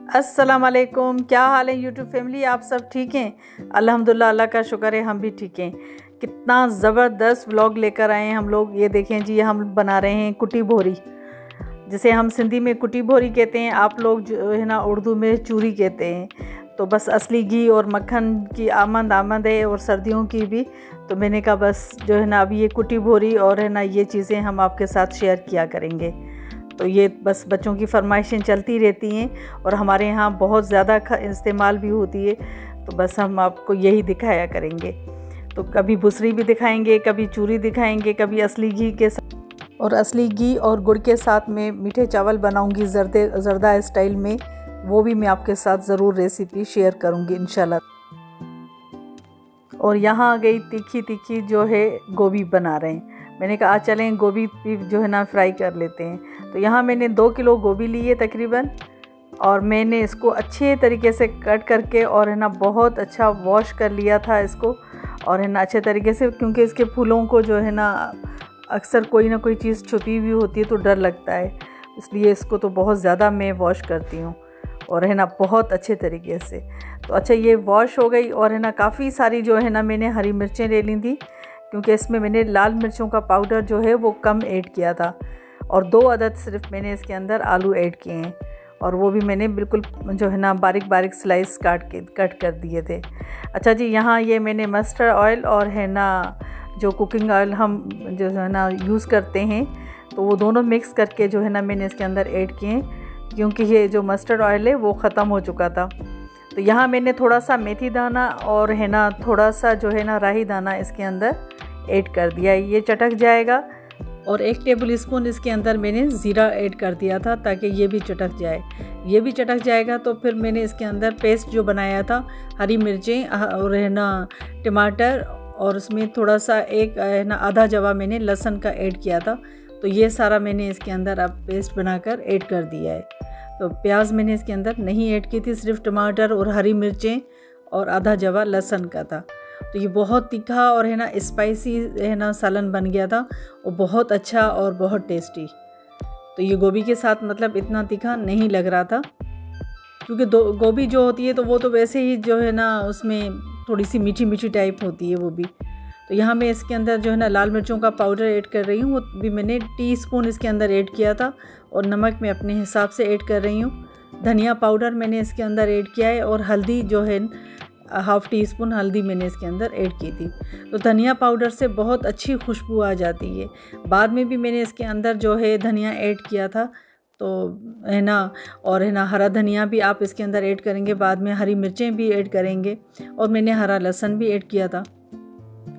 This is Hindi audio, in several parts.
अस्सलाम वालेकुम, क्या हाल है यूट्यूब फैमिली। आप सब ठीक हैं? अल्हम्दुलिल्लाह, अल्लाह का शुक्र है, हम भी ठीक हैं। कितना ज़बरदस्त व्लॉग लेकर आए हैं हम लोग। ये देखें जी, हम बना रहे हैं कुटी भोरी, जिसे हम सिंधी में कुटी भोरी कहते हैं, आप लोग जो है ना उर्दू में चूरी कहते हैं। तो बस असली घी और मक्खन की आमद है, और सर्दियों की भी। तो मैंने कहा बस जो है ना, अभी ये कुटी भोरी और है ना ये चीज़ें हम आपके साथ शेयर किया करेंगे। तो ये बस बच्चों की फरमाइशें चलती रहती हैं और हमारे यहाँ बहुत ज़्यादा इस्तेमाल भी होती है। तो बस हम आपको यही दिखाया करेंगे। तो कभी भुसरी भी दिखाएंगे, कभी चूरी दिखाएंगे, कभी असली घी के साथ, और असली घी और गुड़ के साथ में मीठे चावल बनाऊंगी जर्दा स्टाइल में। वो भी मैं आपके साथ ज़रूर रेसिपी शेयर करूंगी इंशाल्लाह। और यहाँ आ गई तीखी जो है गोभी बना रहे हैं। मैंने कहा चलें गोभी भी जो है ना फ्राई कर लेते हैं। तो यहाँ मैंने 2 किलो गोभी ली है तकरीबन, और मैंने इसको अच्छे तरीके से कट करके और है ना बहुत अच्छा वॉश कर लिया था इसको, और है ना अच्छे तरीके से, क्योंकि इसके फूलों को जो है ना अक्सर कोई ना कोई चीज़ छुपी हुई होती है तो डर लगता है, इसलिए इसको तो बहुत ज़्यादा मैं वॉश करती हूँ और है ना बहुत अच्छे तरीके से। तो अच्छा, ये वॉश हो गई। और है ना काफ़ी सारी जो है ना मैंने हरी मिर्चें ले ली थी, क्योंकि इसमें मैंने लाल मिर्चों का पाउडर जो है वो कम ऐड किया था, और 2 अदद सिर्फ मैंने इसके अंदर आलू ऐड किए हैं, और वो भी मैंने बिल्कुल जो है ना बारीक स्लाइस कट कर दिए थे। अच्छा जी, यहाँ ये मैंने मस्टर्ड ऑयल और है ना जो कुकिंग ऑयल हम जो है ना यूज़ करते हैं, तो वो दोनों मिक्स करके जो है ना मैंने इसके अंदर ऐड किए हैं, क्योंकि ये जो मस्टर्ड ऑयल है वो ख़त्म हो चुका था। तो यहाँ मैंने थोड़ा सा मेथी दाना और है ना थोड़ा सा जो है ना राही दाना इसके अंदर ऐड कर दिया। ये चटक जाएगा, और 1 टेबल स्पून इसके अंदर मैंने ज़ीरा ऐड कर दिया था ताकि ये भी चटक जाए। ये भी चटक जाएगा तो फिर मैंने इसके अंदर पेस्ट जो बनाया था, हरी मिर्चें और है ना टमाटर, और उसमें थोड़ा सा एक है ना आधा जवा मैंने लहसुन का ऐड किया था। तो ये सारा मैंने इसके अंदर अब पेस्ट बनाकर ऐड कर दिया है। तो प्याज मैंने इसके अंदर नहीं ऐड की थी, सिर्फ टमाटर और हरी मिर्चें और आधा जवा लहसुन का था। तो ये बहुत तीखा और है ना स्पाइसी है ना सालन बन गया था, और बहुत अच्छा और बहुत टेस्टी। तो ये गोभी के साथ मतलब इतना तीखा नहीं लग रहा था, क्योंकि गोभी जो होती है तो वो तो वैसे ही जो है ना उसमें थोड़ी सी मीठी टाइप होती है वो भी। तो यहाँ मैं इसके अंदर जो है ना लाल मिर्चों का पाउडर ऐड कर रही हूँ, वो भी मैंने टीस्पून इसके अंदर ऐड किया था, और नमक मैं अपने हिसाब से ऐड कर रही हूँ। धनिया पाउडर मैंने इसके अंदर ऐड किया है, और हल्दी जो है ½ टीस्पून हल्दी मैंने इसके अंदर ऐड की थी। तो धनिया पाउडर से बहुत अच्छी खुशबू आ जाती है। बाद में भी मैंने इसके अंदर जो है धनिया ऐड किया था, तो है ना, और है ना हरा धनिया भी आप इसके अंदर ऐड करेंगे, बाद में हरी मिर्चें भी ऐड करेंगे, और मैंने हरा लहसुन भी ऐड किया था।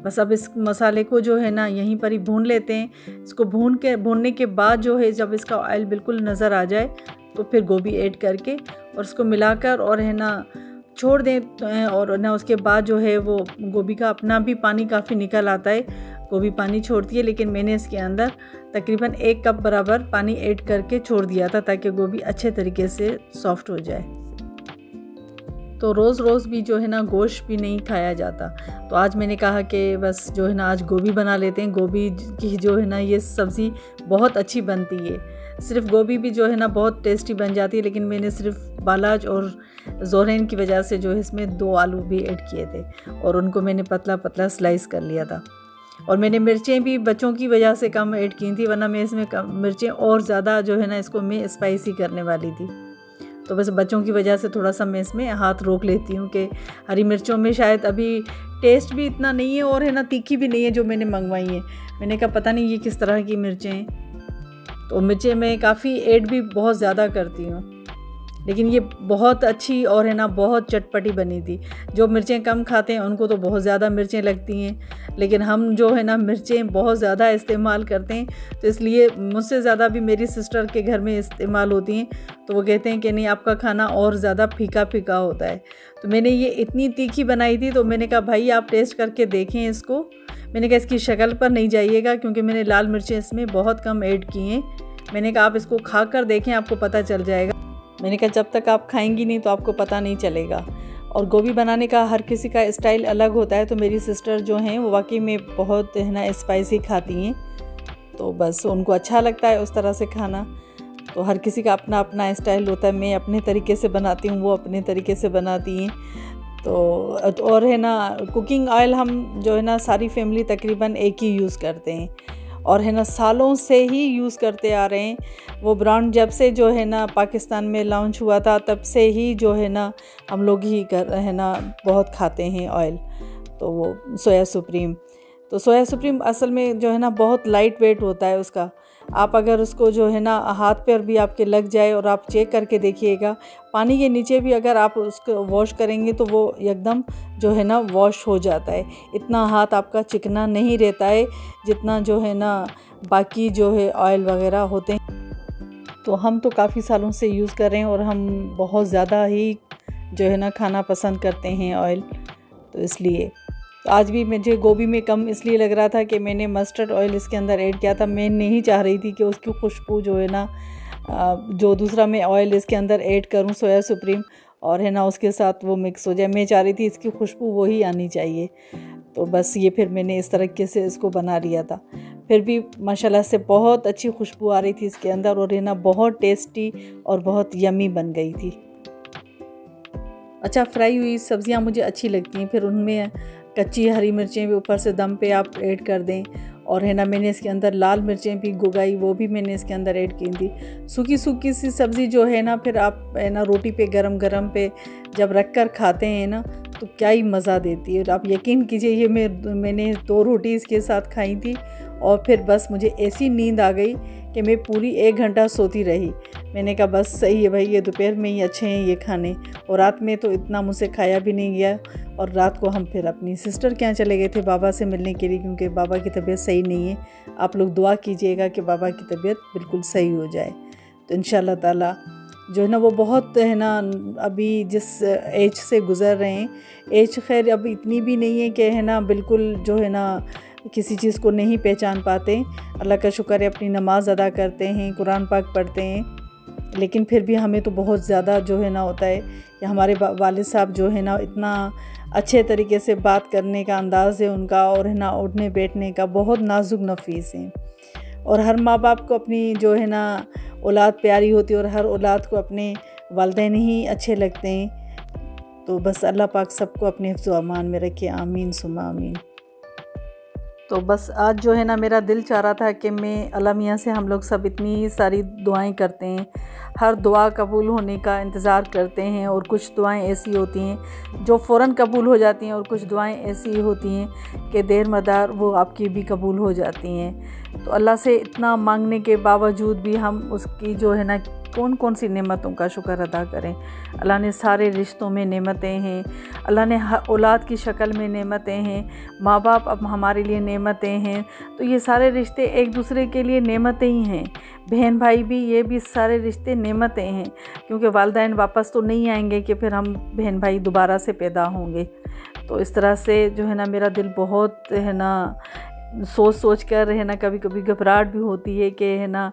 बस अब इस मसाले को जो है ना यहीं पर ही भून लेते हैं। इसको भूनने के बाद जो है जब इसका ऑयल बिल्कुल नज़र आ जाए, तो फिर गोभी ऐड करके और इसको मिलाकर और है ना छोड़ दें, और ना उसके बाद जो है वो गोभी का अपना भी पानी काफ़ी निकल आता है, गोभी पानी छोड़ती है, लेकिन मैंने इसके अंदर तकरीबन 1 कप बराबर पानी ऐड करके छोड़ दिया था ताकि गोभी अच्छे तरीके से सॉफ्ट हो जाए। तो रोज़ भी जो है ना गोश्त भी नहीं खाया जाता, तो आज मैंने कहा कि बस जो है ना आज गोभी बना लेते हैं। गोभी की जो है ना ये सब्ज़ी बहुत अच्छी बनती है। सिर्फ गोभी भी जो है ना बहुत टेस्टी बन जाती है, लेकिन मैंने सिर्फ बालाज और ज़ोरैन की वजह से जो है इसमें 2 आलू भी ऐड किए थे, और उनको मैंने पतला स्लाइस कर लिया था। और मैंने मिर्चें भी बच्चों की वजह से कम ऐड की थी, वरना मैं इसमें मिर्चें और ज़्यादा जो है ना इसको मैं स्पाइसी करने वाली थी। तो बस बच्चों की वजह से थोड़ा सा मैं इसमें हाथ रोक लेती हूँ कि हरी मिर्चों में शायद अभी टेस्ट भी इतना नहीं है, और है ना तीखी भी नहीं है जो मैंने मंगवाई है। मैंने कहा पता नहीं ये किस तरह की मिर्चें हैं। तो मिर्चें मैं काफ़ी ऐड भी बहुत ज़्यादा करती हूँ, लेकिन ये बहुत अच्छी और है ना बहुत चटपटी बनी थी। जो मिर्चें कम खाते हैं उनको तो बहुत ज़्यादा मिर्चें लगती हैं, लेकिन हम जो है ना मिर्चें बहुत ज़्यादा इस्तेमाल करते हैं, तो इसलिए मुझसे ज़्यादा भी मेरी सिस्टर के घर में इस्तेमाल होती हैं। तो वो कहते हैं कि नहीं, आपका खाना और ज़्यादा फीका होता है। तो मैंने ये इतनी तीखी बनाई थी, तो मैंने कहा भाई आप टेस्ट करके देखें इसको। मैंने कहा इसकी शक्ल पर नहीं जाइएगा, क्योंकि मैंने लाल मिर्चें इसमें बहुत कम ऐड की हैं। मैंने कहा आप इसको खा कर देखें, आपको पता चल जाएगा। मैंने कहा जब तक आप खाएंगी नहीं तो आपको पता नहीं चलेगा। और गोभी बनाने का हर किसी का स्टाइल अलग होता है। तो मेरी सिस्टर जो हैं वो वाकई में बहुत है ना स्पाइसी खाती हैं, तो बस उनको अच्छा लगता है उस तरह से खाना। तो हर किसी का अपना अपना स्टाइल होता है। मैं अपने तरीके से बनाती हूँ, वो अपने तरीके से बनाती हैं। तो और है ना, कुकिंग ऑयल हम जो है ना सारी फैमिली तकरीबन एक ही यूज़ करते हैं, और है ना सालों से ही यूज़ करते आ रहे हैं। वो ब्रांड जब से जो है ना पाकिस्तान में लॉन्च हुआ था, तब से ही जो है ना हम लोग ही है ना बहुत खाते हैं ऑयल। तो वो सोया सुप्रीम, तो सोया सुप्रीम असल में जो है ना बहुत लाइट वेट होता है उसका। आप अगर उसको जो है ना हाथ पर भी आपके लग जाए और आप चेक करके देखिएगा, पानी के नीचे भी अगर आप उसको वॉश करेंगे तो वो एकदम जो है ना वॉश हो जाता है। इतना हाथ आपका चिकना नहीं रहता है जितना जो है ना बाकी जो है ऑयल वगैरह होते हैं। तो हम तो काफ़ी सालों से यूज़ कर रहे हैं और हम बहुत ज़्यादा ही जो है ना खाना पसंद करते हैं ऑयल, तो इसलिए। तो आज भी मुझे गोभी में कम इसलिए लग रहा था कि मैंने मस्टर्ड ऑयल इसके अंदर ऐड किया था। मैं नहीं चाह रही थी कि उसकी खुशबू जो है ना जो दूसरा मैं ऑयल इसके अंदर ऐड करूं सोया सुप्रीम, और है ना उसके साथ वो मिक्स हो जाए। मैं चाह रही थी इसकी खुशबू वही आनी चाहिए। तो बस ये फिर मैंने इस तरीके से इसको बना लिया था। फिर भी माशाल्लाह से बहुत अच्छी खुशबू आ रही थी इसके अंदर, और है ना बहुत टेस्टी और बहुत यमी बन गई थी। अच्छा, फ्राई हुई सब्जियां मुझे अच्छी लगती हैं। फिर उनमें कच्ची हरी मिर्चें भी ऊपर से दम पे आप ऐड कर दें, और है ना मैंने इसके अंदर लाल मिर्चें भी गुगाई, वो भी मैंने इसके अंदर ऐड की थी। सूखी सूखी सी सब्ज़ी जो है ना, फिर आप है ना रोटी पे गरम गरम पे जब रख कर खाते हैं ना तो क्या ही मज़ा देती है। आप यकीन कीजिए, ये मैंने 2 रोटी इसके साथ खाई थी, और फिर बस मुझे ऐसी नींद आ गई कि मैं पूरी 1 घंटा सोती रही। मैंने कहा बस सही है भाई, ये दोपहर में ही अच्छे हैं ये खाने, और रात में तो इतना मुझसे खाया भी नहीं गया। और रात को हम फिर अपनी सिस्टर के यहाँ चले गए थे बाबा से मिलने के लिए, क्योंकि बाबा की तबीयत सही नहीं है। आप लोग दुआ कीजिएगा कि बाबा की तबीयत बिल्कुल सही हो जाए। तो इंशाल्लाह ताला जो है ना वो बहुत है ना अभी जिस एज से गुज़र रहे हैं, एज खैर अब इतनी भी नहीं है कि है ना बिल्कुल जो है ना किसी चीज़ को नहीं पहचान पाते। अल्लाह का शुक्र है, अपनी नमाज़ अदा करते हैं, कुरान पाक पढ़ते हैं, लेकिन फिर भी हमें तो बहुत ज़्यादा जो है ना होता है कि हमारे वालिद साहब जो है ना इतना अच्छे तरीके से बात करने का अंदाज़ है उनका, और है ना उठने बैठने का बहुत नाजुक नफीस हैं। और हर माँ बाप को अपनी जो है ना औलाद प्यारी होती है, और हर औलाद को अपने वालिदैन ही अच्छे लगते हैं। तो बस अल्लाह पाक सबको अपने हिफ्ज़ व अमान में रखे, आमीन सुम्मा आमीन। तो बस आज जो है ना मेरा दिल चाह रहा था कि मैं अल्लाह मियाँ से हम लोग सब इतनी सारी दुआएं करते हैं, हर दुआ कबूल होने का इंतज़ार करते हैं, और कुछ दुआएं ऐसी होती हैं जो फ़ौरन कबूल हो जाती हैं, और कुछ दुआएं ऐसी होती हैं कि देर मदार वो आपकी भी कबूल हो जाती हैं। तो अल्लाह से इतना मांगने के बावजूद भी हम उसकी जो है ना कौन कौन सी नेमतों का शुक्र अदा करें। अल्लाह ने सारे रिश्तों में नेमतें हैं, अल्लाह ने औलाद की शक्ल में नेमतें हैं, माँ बाप अब हमारे लिए नेमतें हैं। तो ये सारे रिश्ते एक दूसरे के लिए नेमतें ही हैं। बहन भाई भी, ये भी सारे रिश्ते नेमतें हैं, क्योंकि वालिदैन वापस तो नहीं आएंगे कि फिर हम बहन भाई दोबारा से पैदा होंगे। तो इस तरह से जो है ना मेरा दिल बहुत है ना सोच कर है ना कभी कभी घबराहट भी होती है कि है ना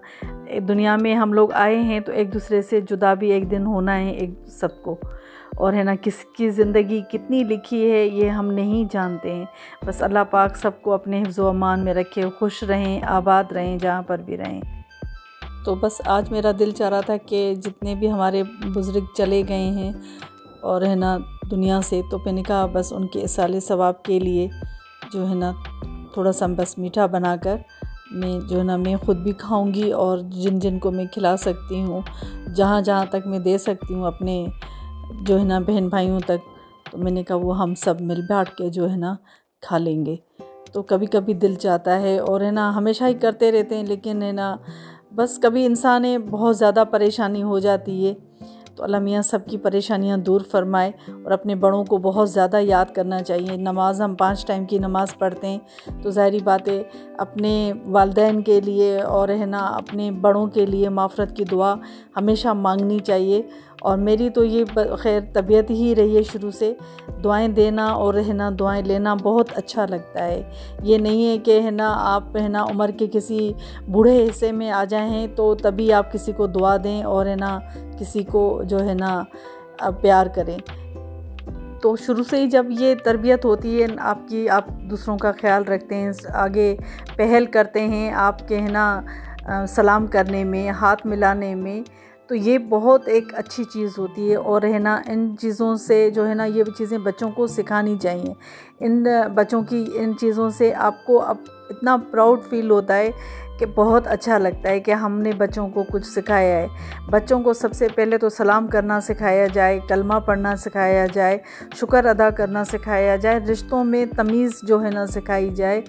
दुनिया में हम लोग आए हैं तो एक दूसरे से जुदा भी एक दिन होना है एक सबको, और है ना किसकी ज़िंदगी कितनी लिखी है ये हम नहीं जानते हैं। बस अल्लाह पाक सबको अपने हिफ्ज़ व अमान में रखे, खुश रहें, आबाद रहें जहाँ पर भी रहें। तो बस आज मेरा दिल चाह रहा था कि जितने भी हमारे बुज़ुर्ग चले गए हैं और है ना दुनिया से, तो मैंने कहा बस उनके इसाले सवाब के लिए जो है ना थोड़ा सा बस मीठा बनाकर मैं जो है ना मैं ख़ुद भी खाऊंगी, और जिन जिन को मैं खिला सकती हूँ, जहाँ जहाँ तक मैं दे सकती हूँ अपने जो है ना बहन भाइयों तक, तो मैंने कहा वो हम सब मिल बैठ के जो है ना खा लेंगे। तो कभी कभी दिल चाहता है, और है ना हमेशा ही करते रहते हैं, लेकिन है ना बस कभी इंसान है बहुत ज़्यादा परेशानी हो जाती है। तो अल्लाह मियाँ सबकी परेशानियाँ दूर फरमाए, और अपने बड़ों को बहुत ज़्यादा याद करना चाहिए। नमाज़ हम 5 टाइम की नमाज़ पढ़ते हैं, तो ज़ाहिरी बात है अपने वालिदैन के लिए और है ना अपने बड़ों के लिए माफ़रत की दुआ हमेशा मांगनी चाहिए। और मेरी तो ये खैर तबीयत ही रही है शुरू से, दुआएं देना और है ना दुआएं लेना बहुत अच्छा लगता है। ये नहीं है कि है ना आप है ना उम्र के किसी बूढ़े हिस्से में आ जाएं तो तभी आप किसी को दुआ दें और है ना किसी को जो है ना प्यार करें। तो शुरू से ही जब ये तरबियत होती है आपकी, आप दूसरों का ख्याल रखते हैं, आगे पहल करते हैं, आपके है ना सलाम करने में, हाथ मिलाने में, तो ये बहुत एक अच्छी चीज़ होती है। और है ना, इन चीज़ों से जो है ना, ये चीज़ें बच्चों को सिखानी चाहिए। इन बच्चों की इन चीज़ों से आपको अब इतना प्राउड फील होता है कि बहुत अच्छा लगता है कि हमने बच्चों को कुछ सिखाया है। बच्चों को सबसे पहले तो सलाम करना सिखाया जाए, कलमा पढ़ना सिखाया जाए, शुक्र अदा करना सिखाया जाए, रिश्तों में तमीज़ जो है ना सिखाई जाए,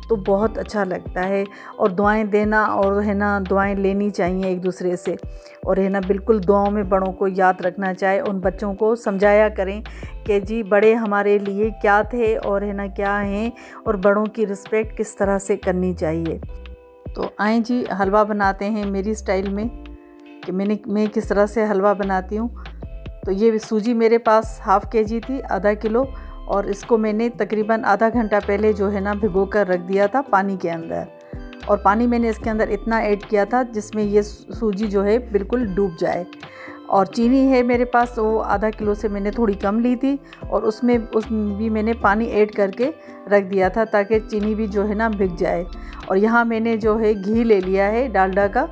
तो बहुत अच्छा लगता है। और दुआएं देना और है ना दुआएं लेनी चाहिए एक दूसरे से। और है ना बिल्कुल दुआओं में बड़ों को याद रखना चाहिए। उन बच्चों को समझाया करें कि जी बड़े हमारे लिए क्या थे और है ना क्या हैं, और बड़ों की रिस्पेक्ट किस तरह से करनी चाहिए। तो आएँ जी हलवा बनाते हैं मेरी स्टाइल में, कि मैं किस तरह से हलवा बनाती हूँ। तो ये सूजी मेरे पास हाफ़ kg थी, आधा किलो, और इसको मैंने तकरीबन आधा घंटा पहले जो है ना भिगो कर रख दिया था पानी के अंदर। और पानी मैंने इसके अंदर इतना ऐड किया था जिसमें ये सूजी जो है बिल्कुल डूब जाए। और चीनी है मेरे पास, वो आधा किलो से मैंने थोड़ी कम ली थी, और उसमें भी मैंने पानी ऐड करके रख दिया था ताकि चीनी भी जो है ना भिग जाए। और यहाँ मैंने जो है घी ले लिया है डालडा का,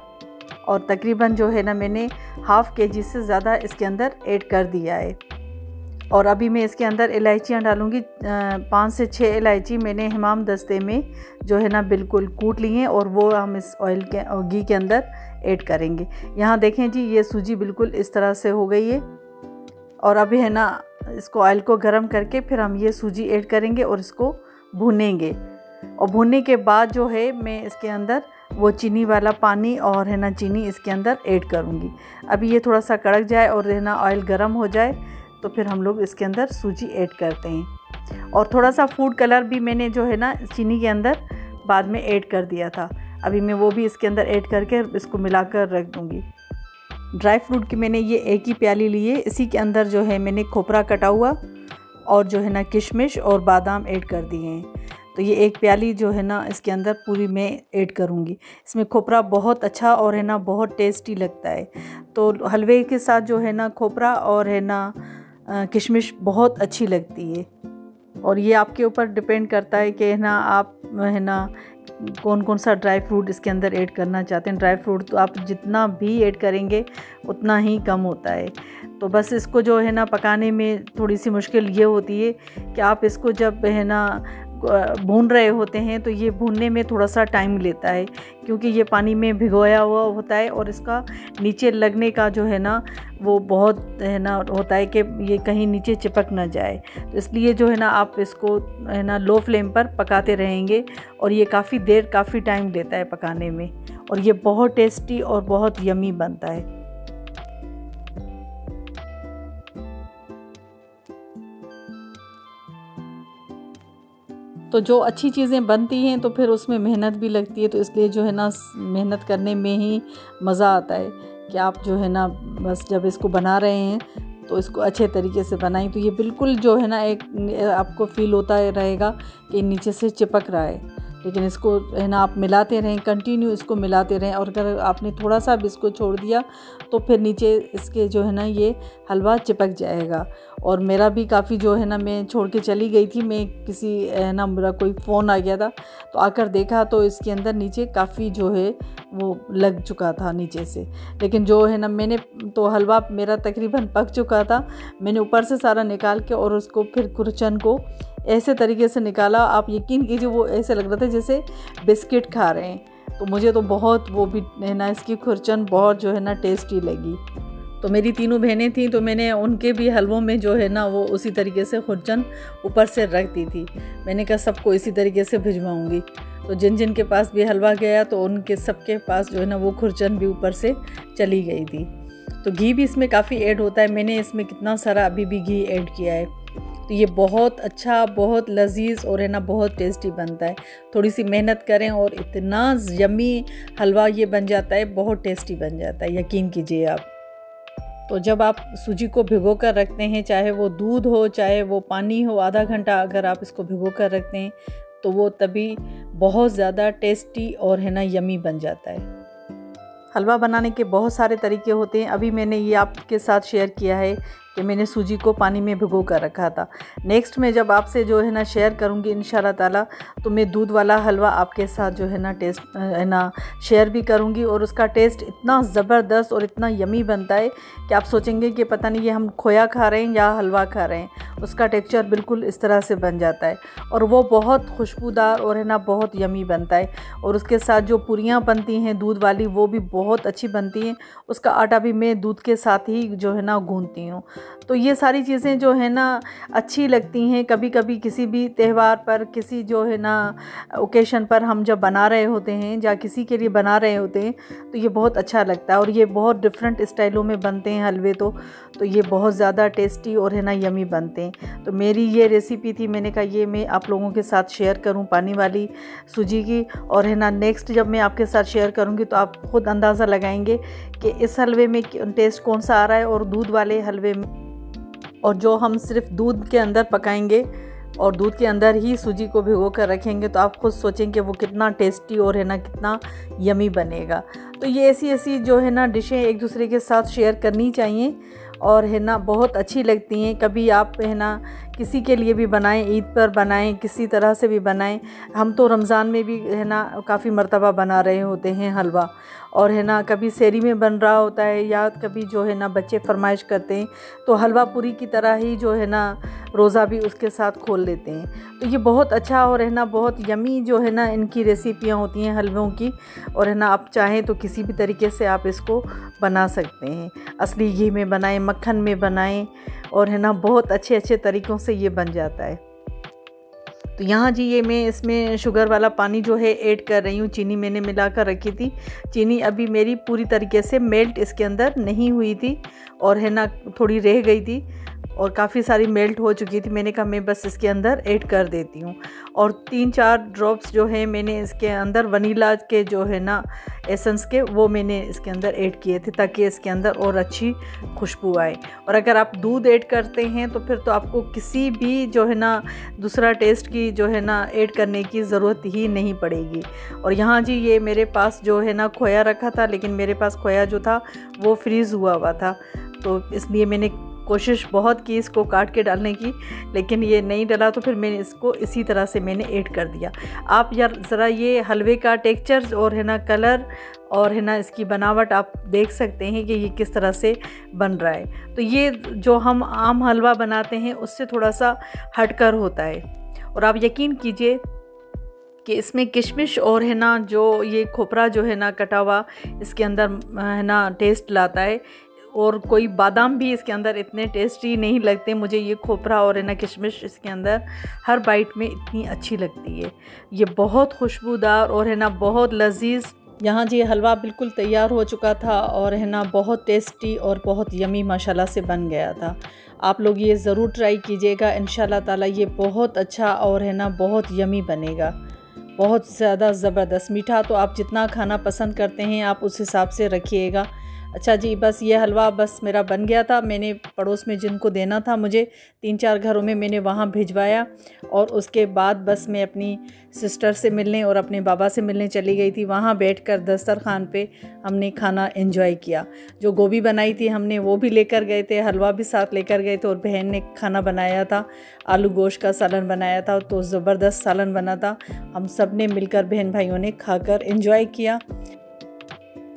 और तकरीबन जो है ना मैंने हाफ़ kg से ज़्यादा इसके अंदर ऐड कर दिया है। और अभी मैं इसके अंदर इलायचियाँ डालूँगी। 5 से 6 इलायची मैंने हमाम दस्ते में जो है ना बिल्कुल कूट ली हैं, और वो हम इस ऑयल के और घी के अंदर ऐड करेंगे। यहाँ देखें जी ये सूजी बिल्कुल इस तरह से हो गई है। और अभी है ना इसको ऑयल को गर्म करके फिर हम ये सूजी ऐड करेंगे और इसको भूनेंगे। और भूनने के बाद जो है मैं इसके अंदर वो चीनी वाला पानी और है ना चीनी इसके अंदर ऐड करूँगी। अभी ये थोड़ा सा कड़क जाए और है ना ऑयल गर्म हो जाए तो फिर हम लोग इसके अंदर सूजी ऐड करते हैं। और थोड़ा सा फूड कलर भी मैंने जो है ना चीनी के अंदर बाद में ऐड कर दिया था। अभी मैं वो भी इसके अंदर ऐड करके इसको मिलाकर रख दूँगी। ड्राई फ्रूट की मैंने ये एक ही प्याली ली है। इसी के अंदर जो है मैंने खोपरा कटा हुआ और जो है ना किशमिश और बादाम ऐड कर दिए हैं। तो ये एक प्याली जो है ना इसके अंदर पूरी मैं ऐड करूँगी। इसमें खोपरा बहुत अच्छा और है ना बहुत टेस्टी लगता है। तो हलवे के साथ जो है ना खोपरा और है ना किशमिश बहुत अच्छी लगती है। और ये आपके ऊपर डिपेंड करता है कि है ना आप है ना कौन कौन सा ड्राई फ्रूट इसके अंदर ऐड करना चाहते हैं। ड्राई फ्रूट तो आप जितना भी ऐड करेंगे उतना ही कम होता है। तो बस इसको जो है ना पकाने में थोड़ी सी मुश्किल ये होती है कि आप इसको जब है ना भून रहे होते हैं तो ये भूनने में थोड़ा सा टाइम लेता है, क्योंकि ये पानी में भिगोया हुआ होता है और इसका नीचे लगने का जो है ना वो बहुत है ना होता है कि ये कहीं नीचे चिपक ना जाए। तो इसलिए जो है ना आप इसको है ना लो फ्लेम पर पकाते रहेंगे और ये काफ़ी टाइम लेता है पकाने में, और ये बहुत टेस्टी और बहुत यमी बनता है। तो जो अच्छी चीज़ें बनती हैं तो फिर उसमें मेहनत भी लगती है, तो इसलिए जो है ना मेहनत करने में ही मज़ा आता है कि आप जो है ना बस जब इसको बना रहे हैं तो इसको अच्छे तरीके से बनाएं। तो ये बिल्कुल जो है ना एक आपको फील होता रहेगा कि नीचे से चिपक रहा है, लेकिन इसको है ना आप मिलाते रहें, कंटिन्यू इसको मिलाते रहें। और अगर आपने थोड़ा सा भी इसको छोड़ दिया तो फिर नीचे इसके जो है ना ये हलवा चिपक जाएगा। और मेरा भी काफ़ी जो है ना मैं छोड़ के चली गई थी, मैं किसी है ना मेरा कोई फ़ोन आ गया था तो आकर देखा तो इसके अंदर नीचे काफ़ी जो है वो लग चुका था नीचे से। लेकिन जो है ना मैंने तो हलवा मेरा तकरीबन पक चुका था, मैंने ऊपर से सारा निकाल के और उसको फिर खुरचन को ऐसे तरीके से निकाला, आप यकीन कीजिए वो ऐसे लग रहा था जैसे बिस्किट खा रहे हैं। तो मुझे तो बहुत वो भी है ना इसकी खुरचन बहुत जो है ना टेस्टी लगी। तो मेरी तीनों बहनें थीं तो मैंने उनके भी हलवों में जो है ना वो उसी तरीके से खुरचन ऊपर से रख दी थी। मैंने कहा सबको इसी तरीके से भिजवाऊँगी। तो जिन जिन के पास भी हलवा गया तो उनके सबके पास जो है ना वो खुरचन भी ऊपर से चली गई थी। तो घी भी इसमें काफ़ी ऐड होता है, मैंने इसमें कितना सारा अभी भी घी ऐड किया है। तो ये बहुत अच्छा, बहुत लजीज और है ना बहुत टेस्टी बनता है। थोड़ी सी मेहनत करें और इतना यम्मी हलवा ये बन जाता है, बहुत टेस्टी बन जाता है, यकीन कीजिए आप। तो जब आप सूजी को भिगो कर रखते हैं, चाहे वो दूध हो चाहे वो पानी हो, आधा घंटा अगर आप इसको भिगो कर रखते हैं तो वो तभी बहुत ज़्यादा टेस्टी और है ना यम्मी बन जाता है। हलवा बनाने के बहुत सारे तरीके होते हैं। अभी मैंने ये आपके साथ शेयर किया है कि मैंने सूजी को पानी में भिगो कर रखा था। नेक्स्ट मैं जब आपसे जो है ना शेयर करूँगी इंशाल्लाह ताला, तो मैं दूध वाला हलवा आपके साथ जो है ना टेस्ट है ना शेयर भी करूँगी। और उसका टेस्ट इतना ज़बरदस्त और इतना यमी बनता है कि आप सोचेंगे कि पता नहीं ये हम खोया खा रहे हैं या हलवा खा रहे हैं। उसका टेक्सचर बिल्कुल इस तरह से बन जाता है और वो बहुत खुशबूदार और है ना बहुत यमी बनता है। और उसके साथ जो पूरियाँ बनती हैं दूध वाली, वो भी बहुत अच्छी बनती हैं। उसका आटा भी मैं दूध के साथ ही जो है ना गूंथती हूँ। तो ये सारी चीज़ें जो है ना अच्छी लगती हैं। कभी कभी किसी भी त्यौहार पर, किसी जो है ना ओकेशन पर हम जब बना रहे होते हैं या किसी के लिए बना रहे होते हैं तो ये बहुत अच्छा लगता है। और ये बहुत डिफरेंट स्टाइलों में बनते हैं हलवे तो ये बहुत ज़्यादा टेस्टी और है ना यमी बनते हैं। तो मेरी ये रेसिपी थी, मैंने कहा ये मैं आप लोगों के साथ शेयर करूं पानी वाली सूजी की। और है ना नेक्स्ट जब मैं आपके साथ शेयर करूंगी तो आप ख़ुद अंदाज़ा लगाएंगे कि इस हलवे में टेस्ट कौन सा आ रहा है और दूध वाले हलवे में, और जो हम सिर्फ दूध के अंदर पकाएंगे और दूध के अंदर ही सूजी को भिगो कर रखेंगे तो आप खुद सोचेंगे वो कितना टेस्टी और है ना कितना यमी बनेगा। तो ये ऐसी जो है ना डिशें एक दूसरे के साथ शेयर करनी चाहिए और है ना बहुत अच्छी लगती हैं। कभी आप है ना किसी के लिए भी बनाएं, ईद पर बनाएं, किसी तरह से भी बनाएं। हम तो रमज़ान में भी है ना काफ़ी मर्तबा बना रहे होते हैं हलवा, और है ना कभी सेरी में बन रहा होता है या कभी जो है ना बच्चे फरमाइश करते हैं तो हलवा पूरी की तरह ही जो है ना रोज़ा भी उसके साथ खोल लेते हैं। तो ये बहुत अच्छा और है ना बहुत यमी जो है ना इनकी रेसिपियाँ होती हैं हलवों की। और है ना आप चाहें तो किसी भी तरीके से आप इसको बना सकते हैं, असली घी में बनाएं, मक्खन में बनाएं, और है ना बहुत अच्छे तरीक़ों से ये बन जाता है। तो यहाँ जी ये मैं इसमें शुगर वाला पानी जो है ऐड कर रही हूँ। चीनी मैंने मिला कर रखी थी, चीनी अभी मेरी पूरी तरीके से मेल्ट इसके अंदर नहीं हुई थी और है ना थोड़ी रह गई थी और काफ़ी सारी मेल्ट हो चुकी थी। मैंने कहा मैं बस इसके अंदर ऐड कर देती हूँ। और 3-4 ड्रॉप्स जो है मैंने इसके अंदर वनीला के जो है ना एसेंस के, वो मैंने इसके अंदर ऐड किए थे ताकि इसके अंदर और अच्छी खुशबू आए। और अगर आप दूध ऐड करते हैं तो फिर तो आपको किसी भी जो है ना दूसरा टेस्ट की जो है ना ऐड करने की ज़रूरत ही नहीं पड़ेगी। और यहाँ जी ये मेरे पास जो है ना खोया रखा था, लेकिन मेरे पास खोया जो था वो फ्रीज़ हुआ था, तो इसलिए मैंने कोशिश बहुत की इसको काट के डालने की, लेकिन ये नहीं डला। तो फिर मैंने इसको इसी तरह से मैंने ऐड कर दिया। आप यार ज़रा ये हलवे का टेक्सचर और है ना कलर और है ना इसकी बनावट आप देख सकते हैं कि ये किस तरह से बन रहा है। तो ये जो हम आम हलवा बनाते हैं उससे थोड़ा सा हटकर होता है। और आप यकीन कीजिए कि इसमें किशमिश और है ना जो ये खोपरा जो है ना कटा हुआ इसके अंदर है ना टेस्ट लाता है। और कोई बादाम भी इसके अंदर इतने टेस्टी नहीं लगते मुझे। ये खोपरा और है ना किशमिश इसके अंदर हर बाइट में इतनी अच्छी लगती है। ये बहुत खुशबूदार और है ना बहुत लजीज। यहाँ जी हलवा बिल्कुल तैयार हो चुका था और है ना बहुत टेस्टी और बहुत यमी माशाल्लाह से बन गया था। आप लोग ये ज़रूर ट्राई कीजिएगा, इंशाल्लाह ताला ये बहुत अच्छा और है ना बहुत यमी बनेगा, बहुत ज़्यादा ज़बरदस्त। मीठा तो आप जितना खाना पसंद करते हैं आप उस हिसाब से रखिएगा। अच्छा जी, बस ये हलवा बस मेरा बन गया था। मैंने पड़ोस में जिनको देना था मुझे 3-4 घरों में मैंने वहाँ भिजवाया। और उसके बाद बस मैं अपनी सिस्टर से मिलने और अपने बाबा से मिलने चली गई थी। वहाँ बैठकर दस्तरखान पे हमने खाना एंजॉय किया। जो गोभी बनाई थी हमने वो भी लेकर गए थे, हलवा भी साथ लेकर गए थे, और बहन ने खाना बनाया था, आलू गोश्त का सालन बनाया था, तो ज़बरदस्त सालन बना था। हम सब ने मिलकर बहन भाइयों ने खाकर एंजॉय किया।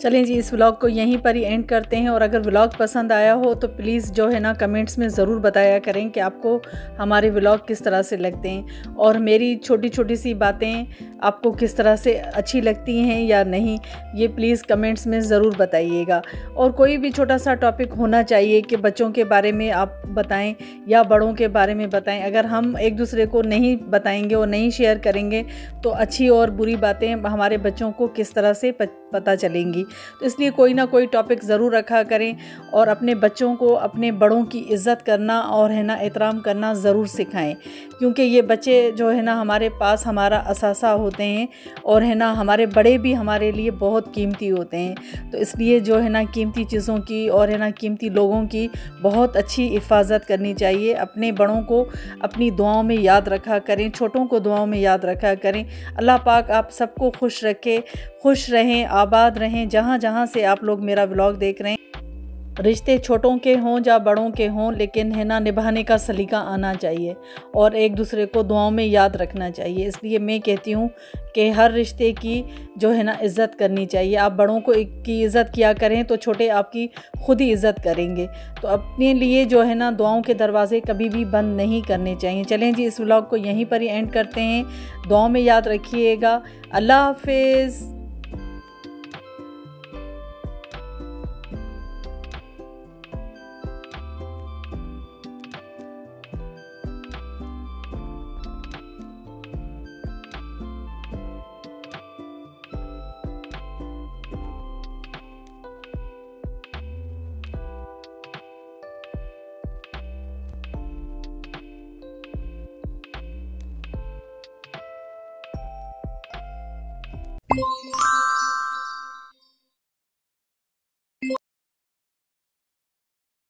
चलें जी, इस व्लॉग को यहीं पर ही एंड करते हैं। और अगर व्लॉग पसंद आया हो तो प्लीज़ जो है ना कमेंट्स में ज़रूर बताया करें कि आपको हमारे व्लॉग किस तरह से लगते हैं और मेरी छोटी छोटी सी बातें आपको किस तरह से अच्छी लगती हैं या नहीं, ये प्लीज़ कमेंट्स में ज़रूर बताइएगा। और कोई भी छोटा सा टॉपिक होना चाहिए कि बच्चों के बारे में आप बताएं या बड़ों के बारे में बताएं। अगर हम एक दूसरे को नहीं बताएंगे और नहीं शेयर करेंगे तो अच्छी और बुरी बातें हमारे बच्चों को किस तरह से पता चलेंगी। तो इसलिए कोई ना कोई टॉपिक ज़रूर रखा करें और अपने बच्चों को अपने बड़ों की इज़्ज़त करना और है ना एहतराम करना ज़रूर सिखाएं, क्योंकि ये बच्चे जो है ना हमारे पास हमारा असासा होते हैं और है ना हमारे बड़े भी हमारे लिए बहुत कीमती होते हैं। तो इसलिए जो है ना कीमती चीज़ों की और है ना कीमती लोगों की बहुत अच्छी हिफाजत करनी चाहिए। अपने बड़ों को अपनी दुआओं में याद रखा करें, छोटों को दुआओं में याद रखा करें। अल्लाह पाक आप सबको खुश रखे, खुश रहें, आबाद रहें जहाँ जहाँ से आप लोग मेरा व्लॉग देख रहे हैं। रिश्ते छोटों के हों या बड़ों के हों, लेकिन है ना निभाने का सलीका आना चाहिए और एक दूसरे को दुआओं में याद रखना चाहिए। इसलिए मैं कहती हूँ कि हर रिश्ते की जो है ना इज़्ज़त करनी चाहिए। आप बड़ों को की इज़्ज़त किया करें तो छोटे आपकी खुद ही इज़्ज़त करेंगे। तो अपने लिए जो है ना दुआओं के दरवाज़े कभी भी बंद नहीं करने चाहिए। चलें जी, इस व्लॉग को यहीं पर ही एंड करते हैं। दुआओं में याद रखिएगा। अल्लाह हाफिज़।